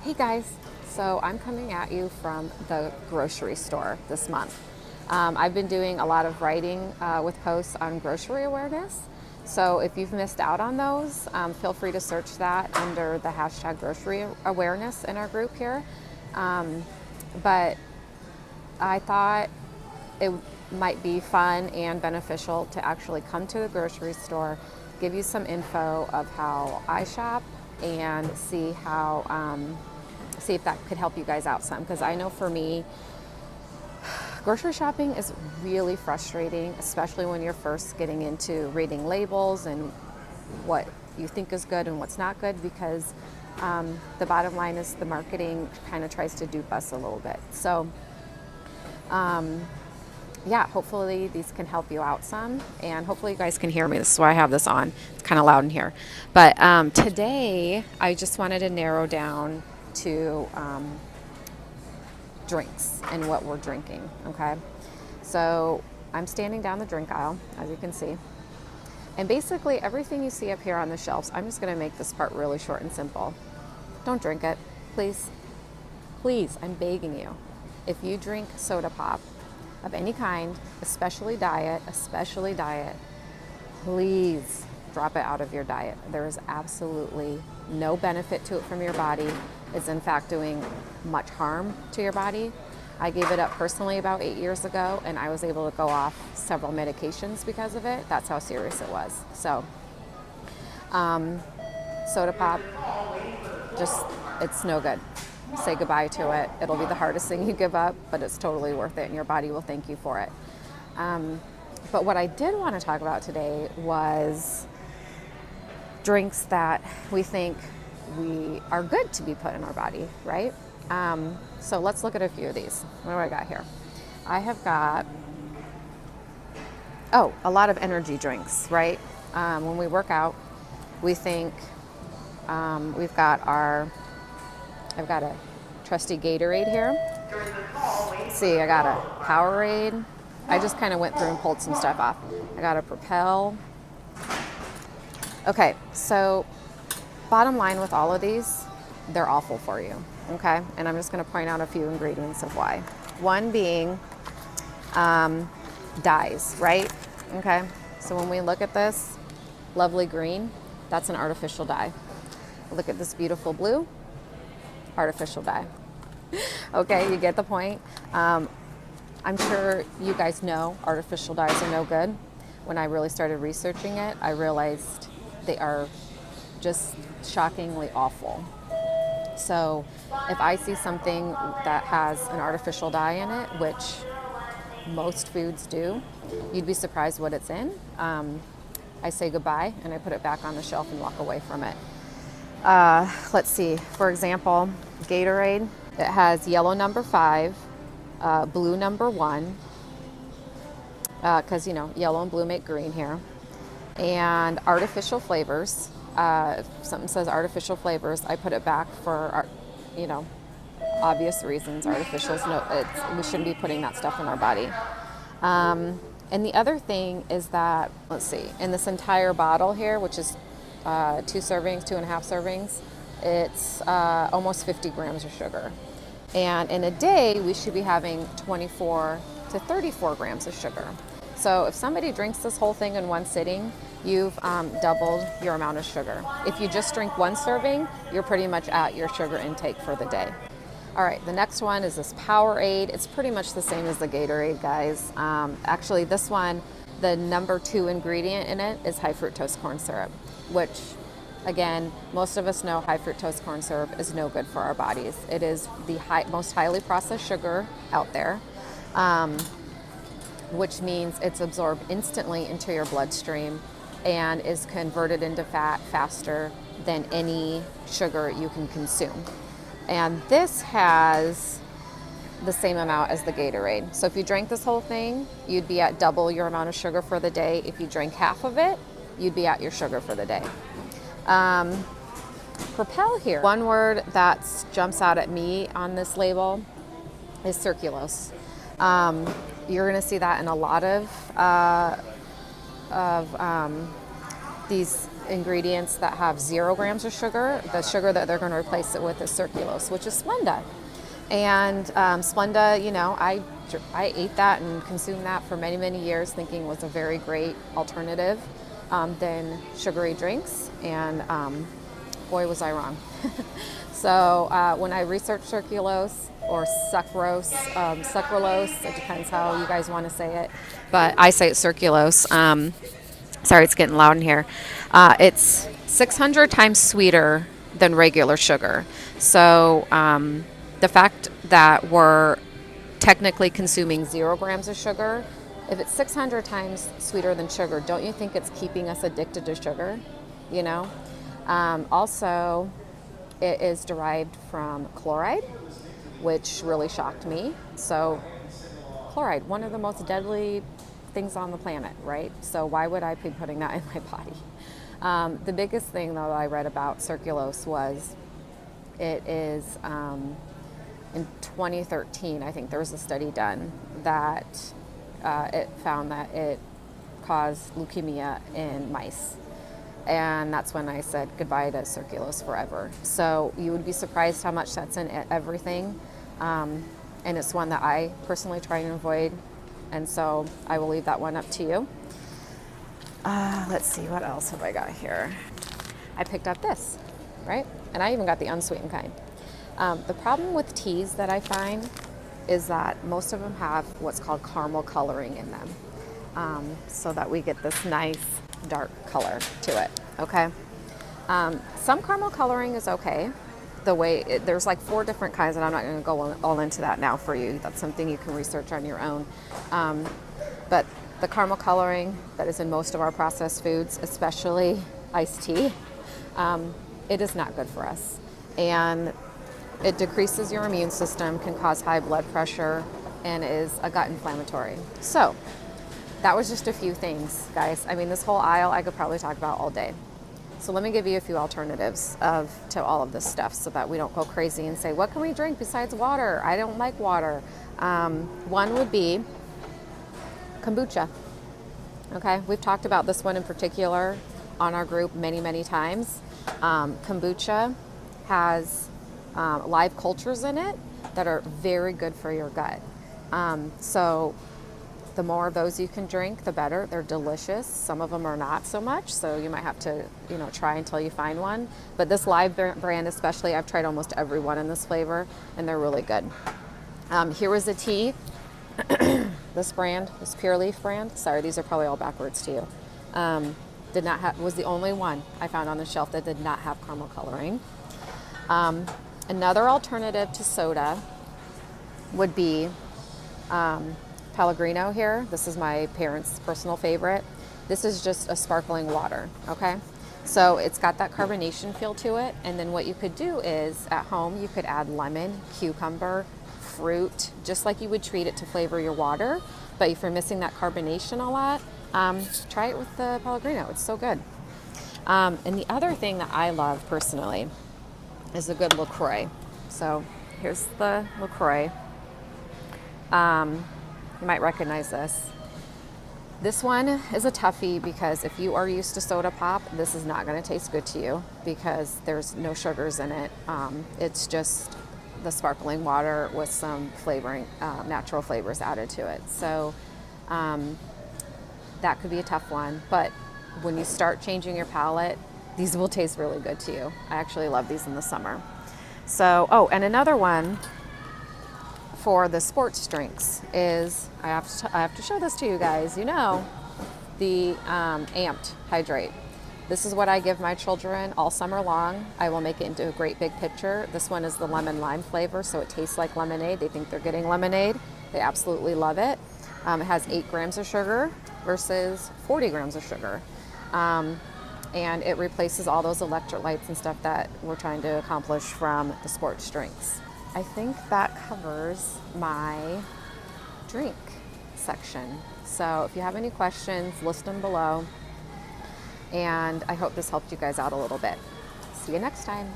Hey guys, so I'm coming at you from the grocery store this month. I've been doing a lot of writing with posts on grocery awareness. So if you've missed out on those, feel free to search that under the hashtag grocery awareness in our group here. But I thought it might be fun and beneficial to actually come to the grocery store, give you some info of how I shop, and see if that could help you guys out some. Because I know for me, grocery shopping is really frustrating, especially when you're first getting into reading labels and what you think is good and what's not good, because the bottom line is the marketing kind of tries to dupe us a little bit. So yeah, hopefully these can help you out some, and hopefully you guys can hear me. This is why I have this on. It's kind of loud in here. But today I just wanted to narrow down to drinks and what we're drinking, okay? So I'm standing down the drink aisle, as you can see. And basically everything you see up here on the shelves, I'm just gonna make this part really short and simple. Don't drink it, please. Please, I'm begging you. If you drink soda pop of any kind, especially diet, please drop it out of your diet. There is absolutely no benefit to it from your body. It's in fact doing much harm to your body. I gave it up personally about 8 years ago, and I was able to go off several medications because of it. That's how serious it was. So, soda pop, just, it's no good. Say goodbye to it. It'll be the hardest thing you give up, but it's totally worth it, and your body will thank you for it. But what I did want to talk about today was drinks that we think we are good to be put in our body, right? So let's look at a few of these. What do I got here? I have got, a lot of energy drinks, right? When we work out, we think we've got I've got a trusty Gatorade here. Let's see, I got a Powerade. I just kind of went through and pulled some stuff off. I got a Propel. Okay, so bottom line with all of these, they're awful for you, okay? And I'm just gonna point out a few ingredients of why. One being dyes, right? Okay, so when we look at this lovely green, that's an artificial dye. Look at this beautiful blue, artificial dye. Okay, you get the point. I'm sure you guys know artificial dyes are no good. When I really started researching it, I realized they are just shockingly awful. So if I see something that has an artificial dye in it, which most foods do, you'd be surprised what it's in. I say goodbye and I put it back on the shelf and walk away from it. Let's see, for example, Gatorade, it has yellow number 5, blue number 1, because yellow and blue make green here, and artificial flavors. If something says artificial flavors, I put it back for, obvious reasons. Artificials, we shouldn't be putting that stuff in our body. And the other thing is that, let's see, in this entire bottle here, which is 2.5 servings, it's almost 50 grams of sugar. And in a day, we should be having 24 to 34 grams of sugar. So if somebody drinks this whole thing in one sitting, you've doubled your amount of sugar. If you just drink one serving, you're pretty much at your sugar intake for the day. All right, the next one is this Powerade. It's pretty much the same as the Gatorade, guys. Actually, this one, the number 2 ingredient in it is high fructose corn syrup, which, again, most of us know high fructose corn syrup is no good for our bodies. It is the most highly processed sugar out there, which means it's absorbed instantly into your bloodstream and is converted into fat faster than any sugar you can consume. And this has the same amount as the Gatorade. So if you drank this whole thing, you'd be at double your amount of sugar for the day. If you drank half of it, you'd be at your sugar for the day. Propel here. One word that jumps out at me on this label is circulose. You're going to see that in a lot of these ingredients that have 0 grams of sugar. The sugar that they're going to replace it with is Circulose, which is Splenda. And Splenda, you know, I ate that and consumed that for many, many years, thinking was a very great alternative than sugary drinks. And boy, was I wrong. So when I researched Circulose or sucralose, it depends how you guys want to say it, but I say it's Circulose. Sorry, it's getting loud in here. It's 600 times sweeter than regular sugar. So the fact that we're technically consuming 0 grams of sugar, if it's 600 times sweeter than sugar, don't you think it's keeping us addicted to sugar? You know? Also, it is derived from chloride, which really shocked me. So chloride, one of the most deadly things on the planet, right? So why would I be putting that in my body? The biggest thing, though, that I read about Circulose was it is, in 2013, I think there was a study done that it found that it caused leukemia in mice. And that's when I said goodbye to Circulose forever. So you would be surprised how much that's in everything. And it's one that I personally try and avoid. And so I will leave that one up to you. Let's see, what else have I got here? I picked up this, right? And I even got the unsweetened kind. The problem with teas that I find is that most of them have what's called caramel coloring in them. So that we get this nice dark color to it, okay? Some caramel coloring is okay. There's like 4 different kinds, and I'm not going to go all into that now for you. That's something you can research on your own. But the caramel coloring that is in most of our processed foods, especially iced tea, it is not good for us. And it decreases your immune system, can cause high blood pressure, and is a gut inflammatory. So that was just a few things, guys. I mean, this whole aisle I could probably talk about all day. So let me give you a few alternatives to all of this stuff so that we don't go crazy and say, what can we drink besides water? I don't like water. One would be kombucha. Okay, we've talked about this one in particular on our group many, many times. Kombucha has live cultures in it that are very good for your gut. So the more of those you can drink, the better. They're delicious. Some of them are not so much, so you might have to, try until you find one. But this live brand especially, I've tried almost every one in this flavor, and they're really good. Here was a tea. This brand, this Pure Leaf brand, sorry, these are probably all backwards to you, was the only one I found on the shelf that did not have caramel coloring. Another alternative to soda would be Pellegrino here. This is my parents' personal favorite. This is just a sparkling water, okay? So it's got that carbonation feel to it, and then what you could do is, at home, you could add lemon, cucumber, fruit, just like you would treat it to flavor your water. But if you're missing that carbonation a lot, try it with the Pellegrino. It's so good. And the other thing that I love personally is a good LaCroix. So here's the LaCroix. You might recognize this. This one is a toughie because if you are used to soda pop, this is not going to taste good to you because there's no sugars in it. It's just the sparkling water with some flavoring, natural flavors added to it. So that could be a tough one. But when you start changing your palate, these will taste really good to you. I actually love these in the summer. So, and another one for the sports drinks is, I have to show this to you guys, the Amped Hydrate. This is what I give my children all summer long. I will make it into a great big pitcher. This one is the lemon lime flavor, so it tastes like lemonade. They think they're getting lemonade. They absolutely love it. It has 8 grams of sugar versus 40 grams of sugar. And it replaces all those electrolytes and stuff that we're trying to accomplish from the sports drinks. I think that covers my drink section. So if you have any questions, list them below. And I hope this helped you guys out a little bit. See you next time.